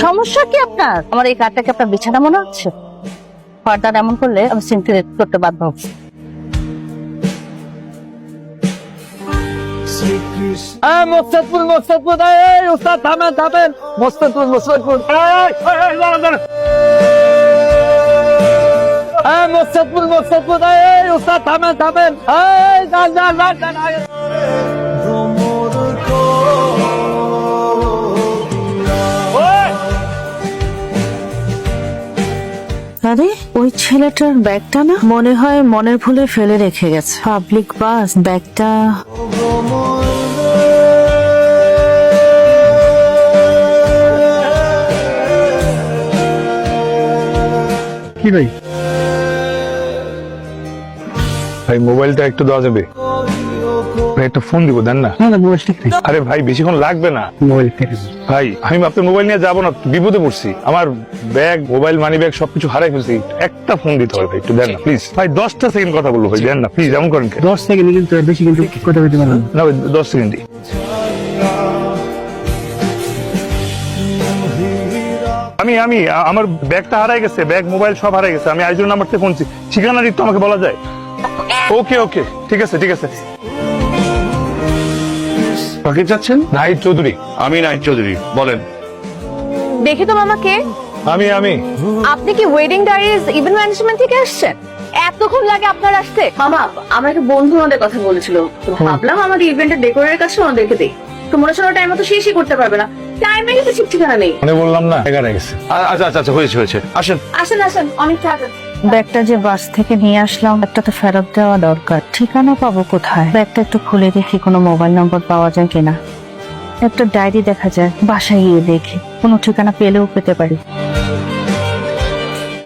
সমস্যা কি আপনার? আমার এই কার্ডটাকে আপনার বিছানা মনে হচ্ছে? ফার্দার এমন করলে আমি সিনথি করতে বাধ্য হব। মোস্তাদপুর মোস্তাদপুর, এই উস্তাদ থামেন থামেন, মোস্তাদপুর মোস্তাদপুর, মোস্তাদপুর মোস্তাদপুর, এই উস্তাদ থামেন থামেন, এই যান যান যান যান। আরে ওই ছেলেটার ব্যাগটা না, মনে হয় মনের ভুলে ফেলে রেখে গেছে। পাবলিক বাস, ব্যাগটা কি ভাই? ভাই মোবাইলটা একটু দেওয়া যাবে? ভাই একটা ফোন দিব, দেন না। না মোবাইল ঠিক নেই, আরে ভাই বেশিক্ষণ লাগবে না। মোবাইল ঠিক আছে। ভাই আমি আপনার মোবাইল নিয়ে যাবো না, বিপদে পড়ছি। আমার ব্যাগ, মোবাইল, মানি ব্যাগ সবকিছু হারাই ফেলছি। একটা ফোন দিতে হবে ভাই, একটু দেন না প্লিজ। ভাই 10টা সেকেন্ড কথা বলবো ভাই, দেন না প্লিজ। এমন করেন কেন? 10 সেকেন্ড কিন্তু বেশি, কিন্তু কথা বলতে পারলাম না। না ভাই 10 সেকেন্ডই। আমি আমার ব্যাগটা হারাই গেছে, ব্যাগ মোবাইল সব হারাই গেছে। আমি আইজুর নাম্বার থেকে ফোন করছি, ঠিকানা একটু আমাকে বলা যায়? ওকে ওকে, ঠিক আছে ঠিক আছে। কাকে চাচ্ছেন? নাহিদ চৌধুরী। আমি নাহিদ চৌধুরী, বলেন। দেখি তো মামাকে। আমি আপনি কি ওয়েডিং ডায়ারিজ ইভেন্ট ম্যানেজমেন্ট থেকে আসছেন? এতক্ষণ লাগে আপনার আসতে? মামা, আমার একটা বন্ধু আমাদের কথা বলেছিল, তো ভাবলাম আমাদের ইভেন্টের ডেকোরের কাছে ওনাদেরকে দেই। তো মনে হচ্ছে টাইম মতো শেষই করতে পারবে না, টাইমে কিন্তু ঠিক ঠিকানা নেই। মানে বললাম না, এগারে গেছে। আচ্ছা আচ্ছা আচ্ছা, হয়েছে হয়েছে, আসেন। আসেন আসেন, অনেক থাকেন। ব্যাগটা যে বাস থেকে নিয়ে আসলাম, একটা তো ফেরত দেওয়া দরকার। ঠিকানা পাবো কোথায়? ব্যাগটা একটু খুলে দেখি কোনো মোবাইল নম্বর পাওয়া যায় কিনা। একটা ডায়েরি দেখা যায়, বাসায় গিয়ে দেখি কোনো ঠিকানা পেলেও পেতে পারি।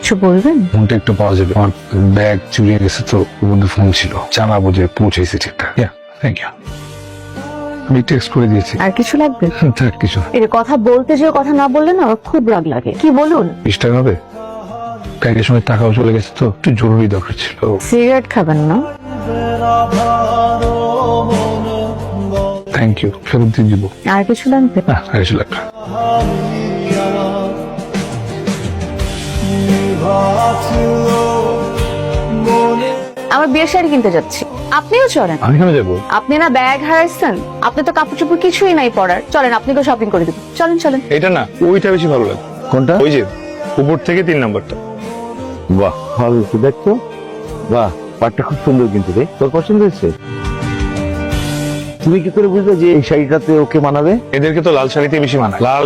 কিছু বলবেন? ফোনটা একটু পাওয়া যাবে? আমার ব্যাগ চুরিয়ে গেছে তো, ওর মধ্যে ফোন ছিল। জানাবো যে পৌঁছেছি ঠিকঠাক। Thank you. আমি টেক্সট করে দিয়েছি। আর কিছু লাগবে? থাক কিছু। এর কথা বলতে যে কথা না বললে না আমার খুব রাগ লাগে। কি বলুন? 20 টাকা হবে? ব্যাগের সময় টাকাও চলে গেছে তো, একটু জরুরি দরকার ছিল। সিগারেট খাবেন না? থ্যাংক ইউ, ফেরত দিয়ে দিব। আর কিছু লাগবে? না আর কিছু লাগবে না। আমার বিয়ের শাড়ি কিনতে যাচ্ছি, আপনিও চলেন। আমি কেন যাবো? আপনি না ব্যাগ হারাইছেন, আপনি তো কাপড় চোপড় কিছুই নাই পরার। চলেন, আপনাকে শপিং করে দেবো। চলেন চলেন। এটা না, ওইটা বেশি ভালো লাগে। কোনটা? ওই যে উপর থেকে 3 নাম্বারটা। বাহ, ভালো তো দেখতো। বাহ, পাটটা খুব সুন্দর কিন্তু রে, তোর পছন্দ হয়েছে? তুমি কি করে বুঝলে যে এই শাড়িটাতে ওকে মানাবে? এদেরকে তো লাল শাড়িতে বেশি মানায়। লাল